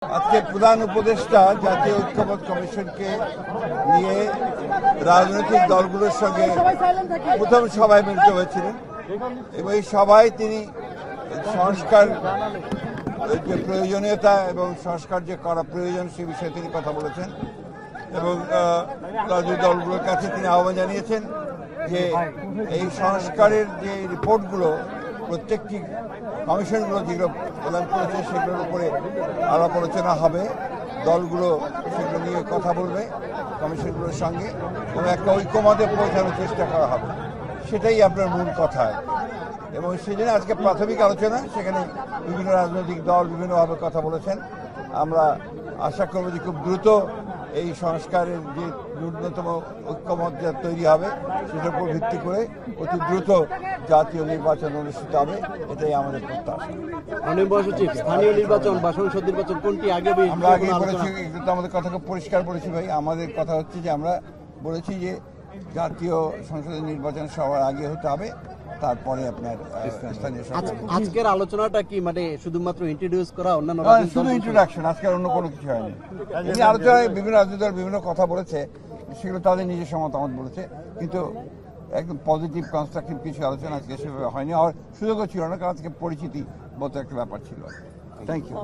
আজকে প্রধান উপদেষ্টা জাতীয় ঐক্যমত্য কমিশনকে নিয়ে রাজনৈতিক দলগুলোর সঙ্গে প্রথম সভায় মিলিত হয়েছিলেন এবং এই সভায় তিনি সংস্কার যে প্রয়োজনীয়তা এবং সংস্কার যে করা প্রয়োজন সে বিষয়ে তিনি কথা বলেছেন এবং রাজনৈতিক দলগুলোর কাছে তিনি আহ্বান জানিয়েছেন যে এই সংস্কারের যে রিপোর্টগুলো প্রত্যেকটি কমিশনগুলো যেগুলো প্রদান করেছে সেগুলোর উপরে আলাপ আলোচনা হবে, দলগুলো সেগুলো নিয়ে কথা বলবে কমিশনগুলোর সঙ্গে এবং একটা ঐক্যমতে পৌঁছানোর চেষ্টা করা হবে, সেটাই আপনার মূল কথা। এবং সেই জন্য আজকে প্রাথমিক আলোচনা, সেখানে বিভিন্ন রাজনৈতিক দল বিভিন্নভাবে কথা বলেছেন। আমরা আশা করব যে খুব দ্রুত এই সংস্কারের যে ন্যূনতম ঐক্যমত যা তৈরি হবে সেটার উপর ভিত্তি করে অতি দ্রুত জাতীয় নির্বাচন অনুষ্ঠিত হবে, এটাই আমাদের প্রত্যাশা। স্থানীয় নির্বাচন বা সংসদ নির্বাচন কোনটি আগে? আমরা আগে বলেছি, কিন্তু আমাদের কথা খুব পরিষ্কার বলেছি ভাই, আমাদের কথা হচ্ছে যে আমরা বলেছি যে জাতীয় সংসদের নির্বাচন সবার আগে হতে হবে, তারপরে আপনার স্থানীয় সরকার। আজকের আলোচনাটা কি মানে শুধুমাত্র ইন্ট্রোডিউস করা, অন্যান্য শুধু ইন্ট্রোডাকশন, আজকের অন্য কোনো কিছু হয়নি। এই আলোচনায় বিভিন্ন রাজনৈতিক দল বিভিন্ন কথা বলেছে, সেগুলো তাদের নিজস্ব মতামত বলেছে, কিন্তু একদম পজিটিভ কনস্ট্রাকটিভ কিছু আলোচনা আজকে সেভাবে হয়নি, আর সুযোগও ছিল না, কারণ আজকে পরিচিতি মতো একটা ব্যাপার ছিল। Thank you.